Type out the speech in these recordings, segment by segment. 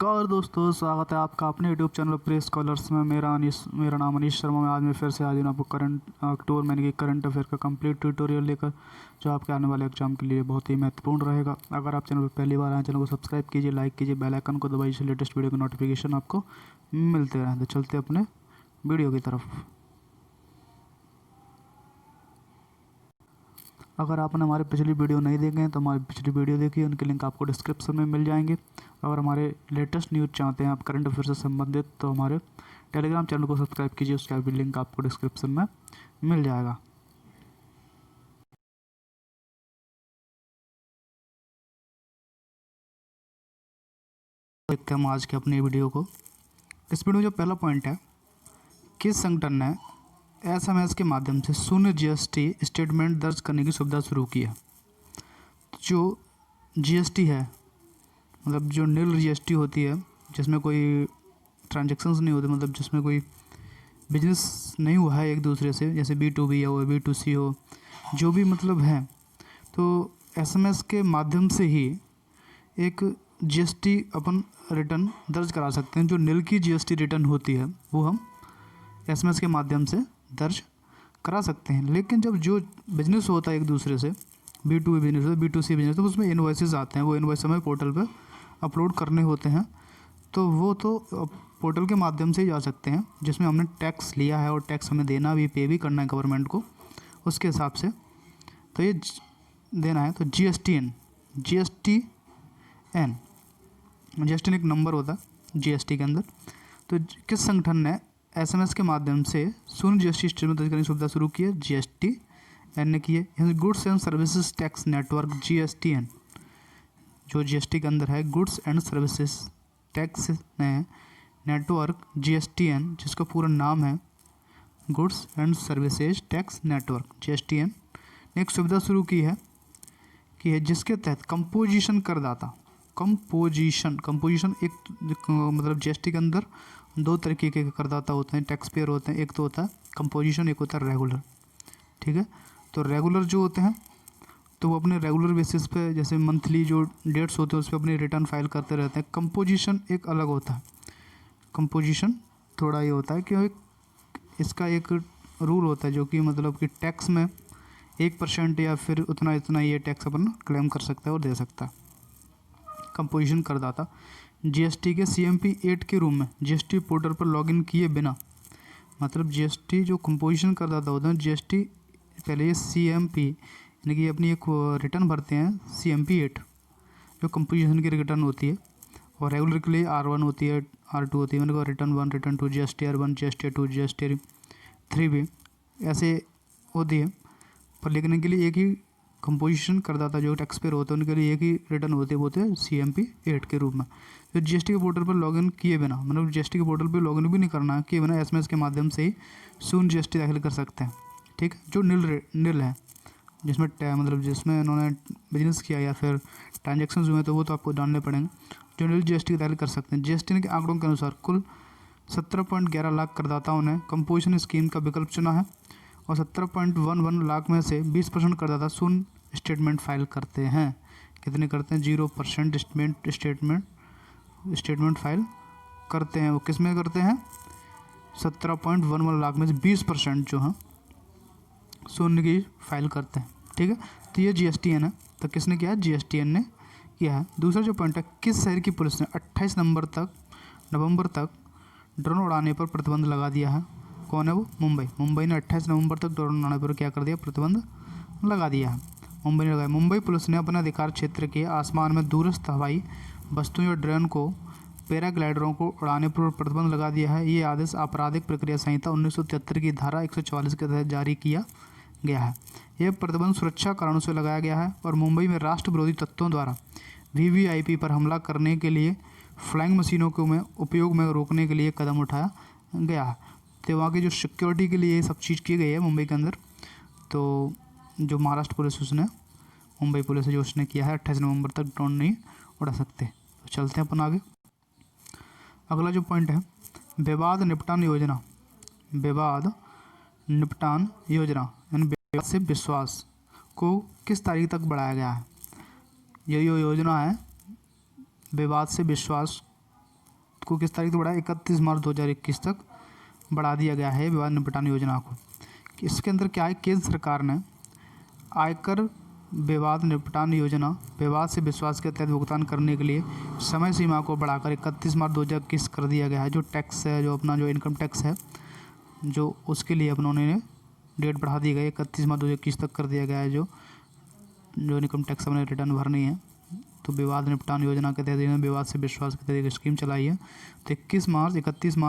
नमस्कार दोस्तों, स्वागत है आपका अपने यूट्यूब चैनल प्रेस स्कॉलर्स में। मेरा नाम अनीश शर्मा। मैं आज मैं फिर से हाजिर हूं आपको करंट अफेयर का कंप्लीट ट्यूटोरियल लेकर, जो आपके आने वाले एग्जाम के लिए बहुत ही महत्वपूर्ण रहेगा। अगर आप चैनल पर पहली बार आए, चैनल को सब्सक्राइब कीजिए, लाइक कीजिए, बेल आइकन को दबाइए, इससे लेटेस्ट वीडियो की नोटिफिकेशन आपको मिलते रहें। तो चलते अपने वीडियो की तरफ। अगर आपने हमारे पिछली वीडियो नहीं देखे हैं तो हमारी पिछली वीडियो देखिए, उनके लिंक आपको डिस्क्रिप्शन में मिल जाएंगे। अगर हमारे लेटेस्ट न्यूज़ चाहते हैं आप करंट अफेयर से संबंधित, तो हमारे टेलीग्राम चैनल को सब्सक्राइब कीजिए, उसका भी लिंक आपको डिस्क्रिप्शन में मिल जाएगा। देखते हैं हम आज के अपनी वीडियो को। इस वीडियो में जो पहला पॉइंट है, किस संगठन ने SMS के माध्यम से शून्य GST स्टेटमेंट दर्ज करने की सुविधा शुरू की है। जो GST है, मतलब जो नील GST होती है, जिसमें कोई ट्रांजेक्शन्स नहीं होते, मतलब जिसमें कोई बिजनेस नहीं हुआ है एक दूसरे से, जैसे B2B हो, B2C हो, जो भी मतलब है, तो SMS के माध्यम से ही एक GST अपन रिटर्न दर्ज करा सकते हैं। जो नील की GST रिटर्न होती है वो हम SMS के माध्यम से दर्ज करा सकते हैं। लेकिन जब जो बिजनेस होता है एक दूसरे से, B2B बिजनेस हो, B2C बिजनेस हो, उसमें इन्वॉइसेस आते हैं, वो इन्वॉइस हमें पोर्टल पे अपलोड करने होते हैं। तो वो तो पोर्टल के माध्यम से ही जा सकते हैं, जिसमें हमने टैक्स लिया है और टैक्स हमें देना भी, पे भी करना है गवर्नमेंट को, उसके हिसाब से तो ये देना है। तो GSTN एक नंबर होता है GST के अंदर। तो किस संगठन ने SMS के माध्यम से शून्य GST स्टेटमेंट दर्ज करने की सुविधा शुरू की है? GSTN ने की है। Goods and services tax network GSTN, जो GST के अंदर है, goods and services tax network GSTN, जिसका पूरा नाम है goods and services tax network GSTN, ने एक सुविधा शुरू की है जिसके तहत कंपोजिशन करदाता, कंपोजिशन एक मतलब GST के अंदर दो तरीके के करदाता होते हैं, टैक्स पेयर होते हैं। एक तो होता है कंपोजिशन, एक होता है रेगुलर। ठीक है, तो रेगुलर जो होते हैं तो वो अपने रेगुलर बेसिस पे, जैसे मंथली जो डेट्स होते हैं उस पर अपनी रिटर्न फाइल करते रहते हैं। कंपोजिशन एक अलग होता है। कंपोजिशन थोड़ा ये होता है कि इसका एक रूल होता है, जो कि मतलब कि टैक्स में 1% या फिर उतना इतना ये टैक्स अपन क्लेम कर सकता है और दे सकता है। कंपोजिशन करदाता GST के CMP 8 के रूम में GST पोर्टल पर लॉगिन किए बिना, मतलब GST जो कंपोजिशन करदाता होता है, GST पहले ये CMP यानी कि अपनी एक रिटर्न भरते हैं CMP 8, जो कंपोजिशन की रिटर्न होती है, और रेगुलर के लिए R1 होती है, R2 होती है, मैंने कहा return 1, return 2, GSTR1, GSTR2, GSTR3 भी ऐसे होती है। पर लिखने के लिए एक ही कंपोजिशन करदाता जो टैक्स पेयर होते हैं उनके लिए एक ही रिटर्न होते हैं CMP 8 के रूप में। तो GST के पोर्टल पर लॉगिन किए बिना, मतलब GST के पोर्टल पर लॉगिन भी नहीं करना है, किए बिना SMS के माध्यम से ही शून्य GST दाखिल कर सकते हैं। ठीक है, जो नील है, जिसमें मतलब जिसमें इन्होंने बिजनेस किया या फिर ट्रांजेक्शन हुए, तो वो तो आपको जानने पड़ेंगे। जो नील GST दाखिल कर सकते हैं। GST के आंकड़ों के अनुसार कुल 17.11 लाख करदाताओं ने कंपोजिशन स्कीम का विकल्प चुना है, और 17.11 लाख में से 20% करदाता शून्य स्टेटमेंट फाइल करते हैं। कितने करते हैं? 0% स्टेटमेंट फाइल करते हैं। वो किस में करते हैं? 17.11 लाख में से 20% जो हैं शून्य की फाइल करते हैं। ठीक है, तो ये GSTN है। तो किसने किया है? GSTN ने किया है। दूसरा जो पॉइंट है, किस शहर की पुलिस ने 28 नवंबर तक ड्रोन उड़ाने पर प्रतिबंध लगा दिया है? कौन है वो? मुंबई ने 28 नवंबर तक ड्रोन उड़ाने पर क्या कर दिया? प्रतिबंध लगा दिया है। मुंबई ने लगाया। मुंबई पुलिस ने अपने अधिकार क्षेत्र के आसमान में दूरस्थ हवाई वस्तुओं या ड्रोन को, पैराग्लाइडरों को उड़ाने पर प्रतिबंध लगा दिया है। ये आदेश आपराधिक प्रक्रिया संहिता 1973 की धारा 144 के तहत जारी किया गया है। यह प्रतिबंध सुरक्षा कारणों से लगाया गया है और मुंबई में राष्ट्र विरोधी तत्वों द्वारा VVIP पर हमला करने के लिए फ्लाइंग मशीनों को उपयोग में रोकने के लिए कदम उठाया गया है। तो वहाँ की जो सिक्योरिटी के लिए ये सब चीज़ की गई है मुंबई के अंदर। तो जो महाराष्ट्र पुलिस, उसने मुंबई पुलिस है जो उसने किया है 28 नवंबर तक ड्रोन नहीं उड़ा सकते। तो चलते हैं अपन आगे। अगला जो पॉइंट है, विवाद निपटान योजना यानी विवाद से विश्वास को किस तारीख तक बढ़ाया गया है? ये योजना है विवाद से विश्वास को किस तारीख तक बढ़ाया, 31 मार्च 2021 तक बढ़ा दिया गया है विवाद निपटान योजना को। इसके अंदर क्या है, केंद्र सरकार ने आयकर विवाद निपटान योजना विवाद से विश्वास के तहत भुगतान करने के लिए समय सीमा को बढ़ाकर 31 मार्च 2021 कर दिया गया है। जो टैक्स है, जो अपना जो इनकम टैक्स है, जो उसके लिए अपना उन्होंने डेट बढ़ा दी गई, 31 मार्च 2021 तक कर दिया गया है। जो इनकम टैक्स अपने रिटर्न भरनी है, तो विवाद निपटान योजना के तहत इन्होंने विवाद से विश्वास के तहत एक स्कीम चलाई है। तो 31 मार्च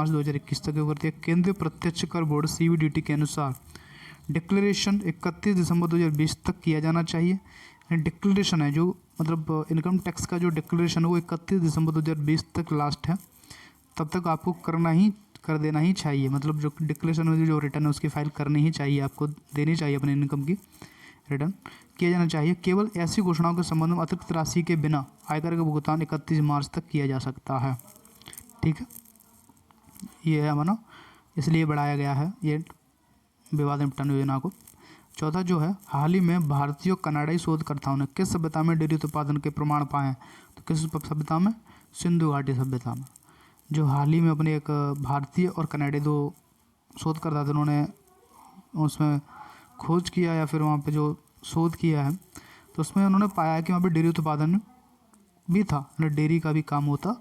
2021 तक करती है। केंद्रीय प्रत्यक्ष कर बोर्ड CBDT के अनुसार डिक्लेरेशन 31 दिसंबर 2020 तक किया जाना चाहिए। डिक्लेरेशन है जो मतलब इनकम टैक्स का जो डिक्लेरेशन है वो 31 दिसंबर 2020 तक लास्ट है, तब तक आपको कर देना ही चाहिए। मतलब जो डिक्लेरेशन में जो रिटर्न है उसकी फाइल करनी ही चाहिए, आपको देनी चाहिए अपने इनकम की रिटर्न किया जाना चाहिए। केवल ऐसी घोषणाओं के संबंध में अतिरिक्त राशि के बिना आयकर का भुगतान 31 मार्च तक किया जा सकता है। ठीक है, ये है हमारा, इसलिए बढ़ाया गया है ये विवाद निपटान योजना को। चौथा जो है, हाल ही में भारतीय और कनाडाई शोधकर्ताओं ने किस सभ्यता में डेयरी उत्पादन के प्रमाण पाए हैं, तो किस सभ्यता में, सिंधु घाटी सभ्यता में। जो हाल ही में अपने एक भारतीय और कनाडाई 2 शोधकर्ता थे, उन्होंने उसमें खोज किया या फिर वहाँ पे जो शोध किया है, तो उसमें उन्होंने पाया है कि वहाँ पे डेयरी उत्पादन भी था, डेयरी का भी काम होता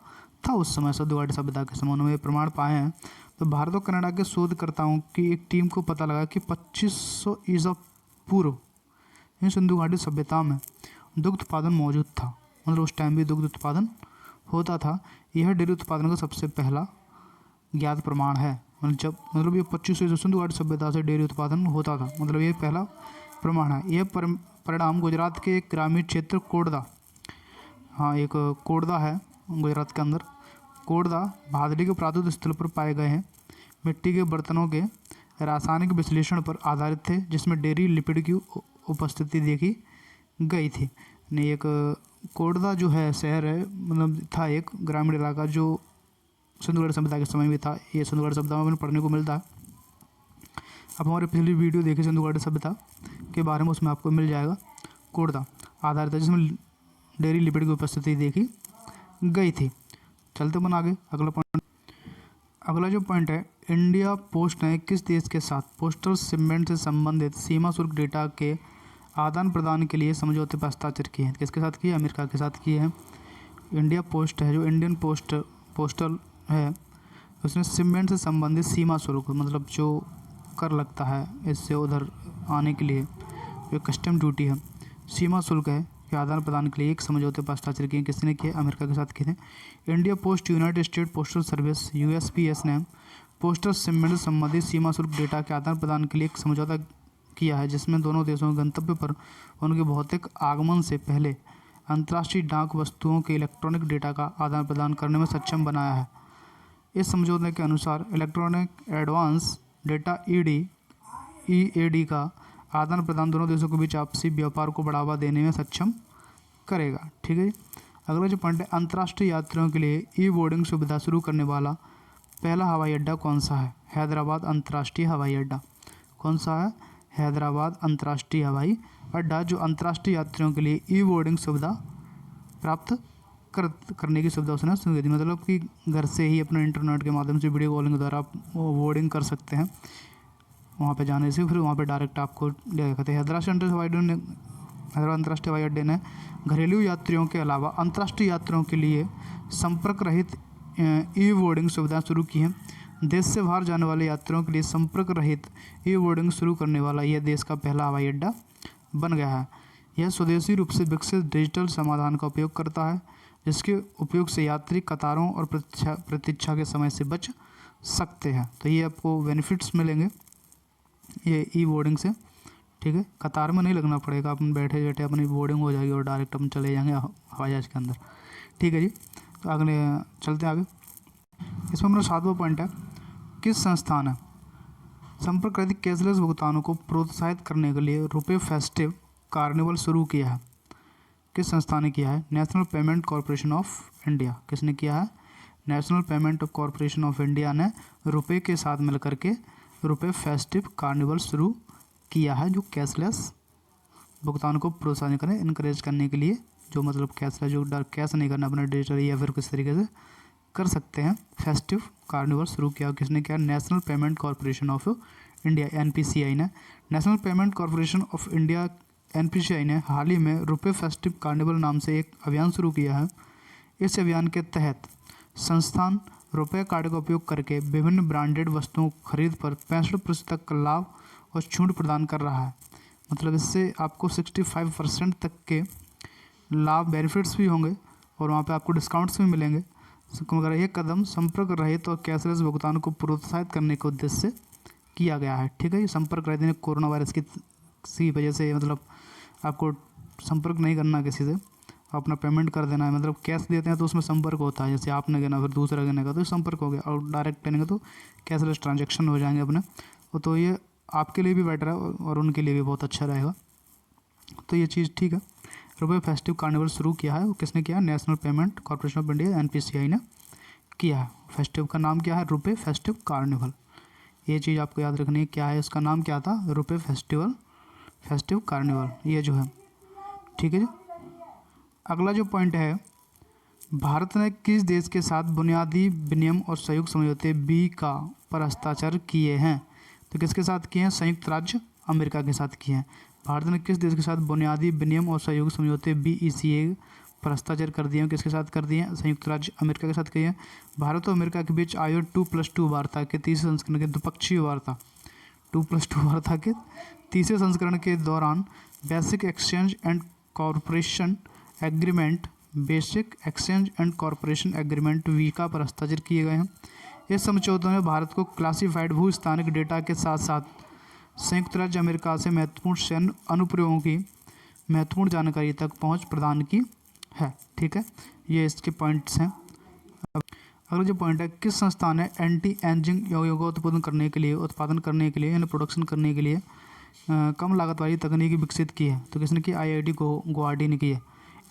था उस समय सिंधु घाटी सभ्यता के समय। उन्होंने प्रमाण पाए हैं। तो भारत और कनाडा के शोधकर्ताओं की एक टीम को पता लगा कि 2500 ईसा पूर्व सिंधु घाटी सभ्यता में दुग्ध उत्पादन मौजूद था, मतलब उस टाइम भी दुग्ध उत्पादन होता था। यह डेयरी उत्पादन का सबसे पहला ज्ञात प्रमाण है। मतलब ये 2500 ईसा सिंधु घाटी सभ्यता से डेयरी उत्पादन होता था, मतलब ये पहला प्रमाण है। यह परिणाम गुजरात के एक ग्रामीण क्षेत्र कोडदा, हाँ एक कोडदा है गुजरात के अंदर, कोडदा भादरी के प्रादुत स्थल पर पाए गए हैं। मिट्टी के बर्तनों के रासायनिक विश्लेषण पर आधारित थे, जिसमें डेयरी लिपिड की उपस्थिति देखी गई थी। नहीं, एक कोडदा जो है शहर है, मतलब था एक ग्रामीण इलाका जो सिंधु घाटी सभ्यता के समय में था। ये सिंधु घाटी सभ्यता में पढ़ने को मिलता है। अब हमारे पिछली वीडियो देखिए सिंधु घाटी सभ्यता के बारे में, उसमें आपको मिल जाएगा। कोडदा आधारित है, जिसमें डेयरी लिपिड की उपस्थिति देखी गई थी। चलते बन आगे अगला पॉइंट। अगला जो पॉइंट है, इंडिया पोस्ट ने किस देश के साथ पोस्टल शिपमेंट से संबंधित सीमा शुल्क डेटा के आदान प्रदान के लिए समझौते पर हस्ताक्षर किए हैं। किसके साथ किए, अमेरिका के साथ किए हैं। इंडिया पोस्ट है जो इंडियन पोस्टल है, उसने शिपमेंट से संबंधित सीमा शुल्क, मतलब जो कर लगता है इससे उधर आने के लिए, जो कस्टम ड्यूटी है, सीमा शुल्क है, के आदान प्रदान के लिए एक समझौते पर हस्ताक्षर किए। किसने किए, अमेरिका के साथ किए थे। India post United state postal service USPS ने पोस्टल शिपमेंट से संबंधित सीमा शुल्क डेटा के आदान प्रदान के लिए एक समझौता किया है, जिसमें दोनों देशों के गंतव्य पर उनके भौतिक आगमन से पहले अंतर्राष्ट्रीय डाक वस्तुओं के इलेक्ट्रॉनिक डेटा का आदान प्रदान करने में सक्षम बनाया है। इस समझौते के अनुसार इलेक्ट्रॉनिक एडवांस डेटा EAD का आदान प्रदान दोनों देशों के बीच आपसी व्यापार को बढ़ावा देने में सक्षम करेगा। ठीक है जी। अगला जो पॉइंट है, अंतर्राष्ट्रीय यात्रियों के लिए ई-बोर्डिंग सुविधा शुरू करने वाला पहला हवाई अड्डा कौन सा है। हैदराबाद अंतर्राष्ट्रीय हवाई अड्डा। कौन सा है, हैदराबाद अंतर्राष्ट्रीय हवाई अड्डा, जो अंतर्राष्ट्रीय यात्रियों के लिए ई-बोर्डिंग सुविधा प्राप्त करने की सुविधा उसने शुरू की थी। मतलब कि घर से ही अपने इंटरनेट के माध्यम से वीडियो कॉलिंग द्वारा आप बोर्डिंग कर सकते हैं वहाँ पे जाने से, फिर वहाँ पे डायरेक्ट आपको ले जाते हैं। हैदराबाद अंतर्राष्ट्रीय हवाई अड्डे ने घरेलू यात्रियों के अलावा अंतर्राष्ट्रीय यात्रियों के लिए संपर्क रहित ई-बोर्डिंग सुविधा शुरू की है। देश से बाहर जाने वाले यात्रियों के लिए संपर्क रहित ई-बोर्डिंग शुरू करने वाला यह देश का पहला हवाई अड्डा बन गया है। यह स्वदेशी रूप से विकसित डिजिटल समाधान का उपयोग करता है, जिसके उपयोग से यात्री कतारों और प्रतीक्षा के समय से बच सकते हैं। तो ये आपको बेनिफिट्स मिलेंगे ये ई-बोर्डिंग से। ठीक है, कतार में नहीं लगना पड़ेगा, अपन बैठे बैठे अपनी बोर्डिंग हो जाएगी और डायरेक्ट अपन चले जाएंगे हवाई जहाज के अंदर। ठीक है जी, तो अगले चलते हैं आगे। इसमें मेरा 7वां पॉइंट है, किस संस्था ने संपर्क रहित कैशलेस भुगतानों को प्रोत्साहित करने के लिए रुपए फेस्टिव कार्निवल शुरू किया है। किस संस्था ने किया है, national payment corporation of India. किसने किया है, national payment corporation of India ने रुपए के साथ मिलकर के रुपए फेस्टिव कार्निवल शुरू किया है, जो कैशलेस भुगतान को प्रोत्साहित करें, इनकरेज करने के लिए, जो मतलब कैशलेस, जो कैश नहीं करना, अपना डिजिटल या फिर किस तरीके से कर सकते हैं फेस्टिव कार्निवल शुरू किया। किसने किया? National payment corporation of India, NPCI ने। National payment corporation of India, NPCI ने हाल ही में रुपए फेस्टिव कार्निवल नाम से एक अभियान शुरू किया है। इस अभियान के तहत संस्थान रुपए कार्ड का उपयोग करके विभिन्न ब्रांडेड वस्तुओं खरीद पर 65% तक का लाभ और छूट प्रदान कर रहा है। मतलब इससे आपको 65% तक के लाभ बेनिफिट्स भी होंगे और वहाँ पे आपको डिस्काउंट्स भी मिलेंगे। मगर यह कदम संपर्क रहित और कैशलेस भुगतान को प्रोत्साहित करने के उद्देश्य से किया गया है। ठीक है, ये संपर्क रहित कोरोना वायरस की वजह से, मतलब आपको संपर्क नहीं करना किसी से, अपना पेमेंट कर देना है। मतलब कैश देते हैं तो उसमें संपर्क होता है, जैसे आपने देना फिर दूसरा देने का तो संपर्क हो गया, और डायरेक्ट देने का तो कैशलेस ट्रांजेक्शन हो जाएंगे अपने। तो ये आपके लिए भी बेटर है और उनके लिए भी बहुत अच्छा रहेगा। तो ये चीज़ ठीक है। रुपए फेस्टिव कार्निवल शुरू किया है, वो किसने किया? National payment corporation of India, NPCI ने किया है। फेस्टिव का नाम क्या है? रुपए फेस्टिव कार्निवल। ये चीज़ आपको याद रखनी है, क्या है इसका नाम, क्या था? रुपए फेस्टिव कार्निवल, ये जो है। ठीक है जी। अगला जो पॉइंट है, भारत ने किस देश के साथ बुनियादी विनिमय और सहयोग समझौते BICA पर हस्ताक्षर किए हैं? तो किसके साथ किए हैं? संयुक्त राज्य अमेरिका के साथ किए हैं। भारत ने किस देश के साथ बुनियादी विनिमय और सहयोग समझौते BECA पर हस्ताक्षर कर दिए हैं? किसके साथ कर दिए हैं? संयुक्त राज्य अमेरिका के साथ किए हैं। भारत और अमेरिका के बीच आयो 2+2 वार्ता के तीसरे संस्करण के द्विपक्षीय वार्ता 2+2 वार्ता के तीसरे संस्करण के दौरान basic exchange and corporation agreement BICA पर हस्ताक्षर किए गए हैं। इस समझौतों ने भारत को क्लासिफाइड भूस्थानिक डेटा के साथ साथ संयुक्त राज्य अमेरिका से महत्वपूर्ण सैन्य अनुप्रयोगों की महत्वपूर्ण जानकारी तक पहुंच प्रदान की है। ठीक है, ये इसके पॉइंट्स हैं। अगला जो पॉइंट है, किस संस्था ने एंटी एजिंग यौगिकों का उत्पादन करने के लिए यानी प्रोडक्शन करने के लिए कम लागत वाली तकनीकी विकसित की है? तो किसने की? IIT गुवाहाटी ने की है।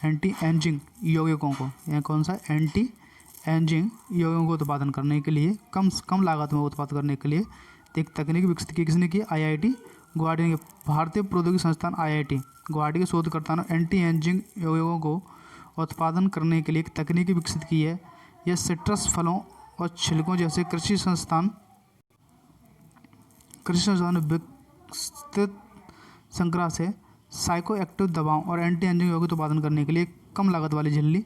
एंटी एजिंग यौगिकों को, यह कौन सा? एंटी एजिंग यौगिकों को उत्पादन करने के लिए कम लागत में उत्पादन करने के लिए एक तकनीक विकसित की। किसने की? IIT गुवाहाटी ने। भारतीय प्रौद्योगिकी संस्थान IIT गुवाहाटी के शोधकर्ताओं ने एंटी एजिंग यौगिकों को उत्पादन करने के लिए एक तकनीक विकसित की है। यह सिट्रस फलों और छिलकों जैसे कृषि संस्थान विकसित संग्रह से साइको एक्टिव दवाओं और एंटी एजिंग यौगिक उत्पादन करने के लिए कम लागत वाली झिल्ली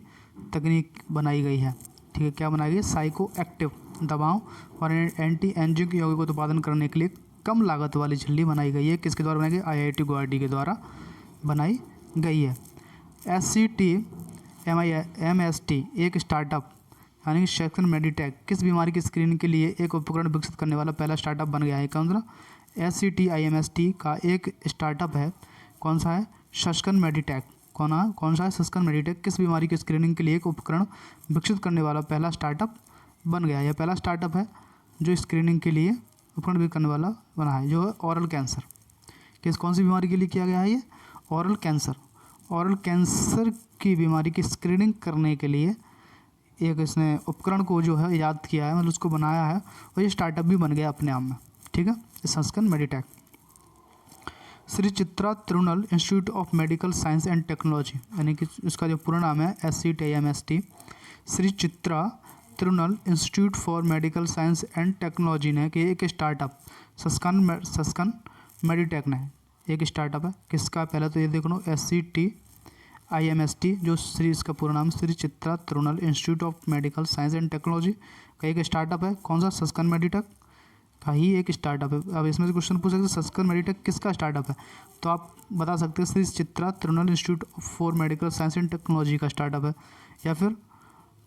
तकनीक बनाई गई है। ठीक है, क्या बनाई गई? साइको एक्टिव दवाओं और एंटी एजिंग यौगिक उत्पादन करने के लिए कम लागत वाली झिल्ली बनाई गई है। किसके द्वारा बनाई गई? IIT गुवाहाटी के द्वारा बनाई गई है। SCT-MST एक स्टार्टअप यानी सस्कन मेडिटेक किस बीमारी की स्क्रीनिंग के लिए एक उपकरण विकसित करने वाला पहला स्टार्टअप बन गया है? कौन सा? SCT-IMST का एक स्टार्टअप है। कौन सा है? Sascan Meditech. कौन सा है? सस्कन मेडिटेक किस बीमारी की स्क्रीनिंग के लिए एक उपकरण विकसित करने वाला पहला स्टार्टअप बन गया है? यह पहला स्टार्टअप है जो स्क्रीनिंग के लिए उपकरण विकसित करने वाला बना है, जो है ऑरल कैंसर। कौन सी बीमारी के लिए किया गया है? ये ऑरल कैंसर की बीमारी की स्क्रीनिंग करने के लिए एक इसने उपकरण को जो है याद किया है, मतलब उसको बनाया है, और ये स्टार्टअप भी बन गया अपने आप में। ठीक है, Sascan Meditech. Shri Chitra Tirunal institute of medical science and technology, यानी कि इसका जो पूरा नाम है SCT-IMST, Shri Chitra Tirunal institute for medical science and technology ने कि एक स्टार्टअप सस्कन मेडिटेक ने एक स्टार्टअप है। किसका? पहले तो ये देख लो, SCT-IMST जो इसका पूरा नाम Shri Chitra Tirunal institute of medical science and technology का एक स्टार्टअप है। कौन सा? सस्कन मेडिटेक का ही एक स्टार्टअप है। अब इसमें से क्वेश्चन पूछ सकते हैं सस्कन मेडिटेक किसका स्टार्टअप है, तो आप बता सकते हैं Shri Chitra Tirunal institute for medical science and technology का स्टार्टअप है, या फिर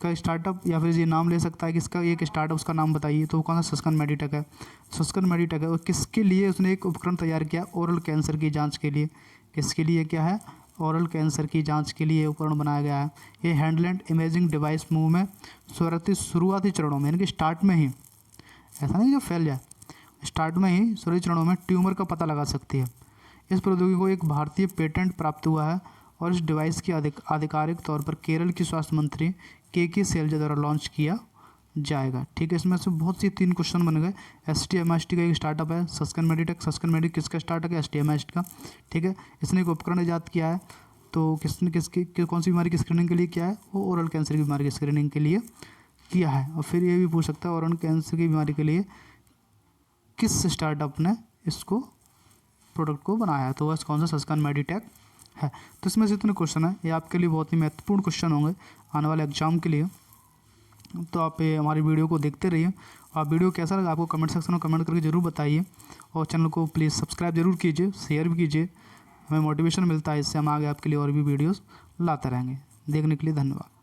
या फिर ये नाम ले सकता है कि इसका एक स्टार्टअप, उसका नाम बताइए, तो कौन सा? सस्कन मेडिटेक है। सस्कन मेडिटेक है। और किसके लिए उसने एक उपकरण तैयार किया? ओरल कैंसर की जाँच के लिए। किसके लिए? क्या है? ओरल कैंसर की जांच के लिए उपकरण बनाया गया है। ये हैंडलेंड इमेजिंग डिवाइस मुंह में शुरुआती चरणों में, यानी कि स्टार्ट में ही, ऐसा नहीं जो फैल जाए, स्टार्ट में ही शुरुआती चरणों में ट्यूमर का पता लगा सकती है। इस प्रौद्योगिकी को एक भारतीय पेटेंट प्राप्त हुआ है और इस डिवाइस की आधिकारिक तौर पर केरल की स्वास्थ्य मंत्री के शैलजा द्वारा लॉन्च किया जाएगा। ठीक है, इसमें से बहुत सी 3 क्वेश्चन बन गए। SCT-MST का एक स्टार्टअप है। सस्कन मेडिटेक किसका स्टार्टअप है? SCT-MST का। ठीक है, इसने एक उपकरण ईजाद किया है, तो कौन सी बीमारी की स्क्रीनिंग के लिए किया है? वो ओरल कैंसर की बीमारी की स्क्रीनिंग के लिए किया है। और फिर ये भी पूछ सकता है और कैंसर की बीमारी के लिए किस स्टार्टअप ने इसको प्रोडक्ट को बनाया है, तो वह कौन सा सस्कान मेडिटेक है। तो इसमें से इतने क्वेश्चन है, ये आपके लिए बहुत ही महत्वपूर्ण क्वेश्चन होंगे आने वाले एग्जाम के लिए। तो आप हमारी वीडियो को देखते रहिए। आप वीडियो कैसा लगा आपको कमेंट सेक्शन में कमेंट करके ज़रूर बताइए, और चैनल को प्लीज़ सब्सक्राइब जरूर कीजिए, शेयर भी कीजिए, हमें मोटिवेशन मिलता है, इससे हम आगे आपके लिए और भी वीडियोस लाते रहेंगे। देखने के लिए धन्यवाद।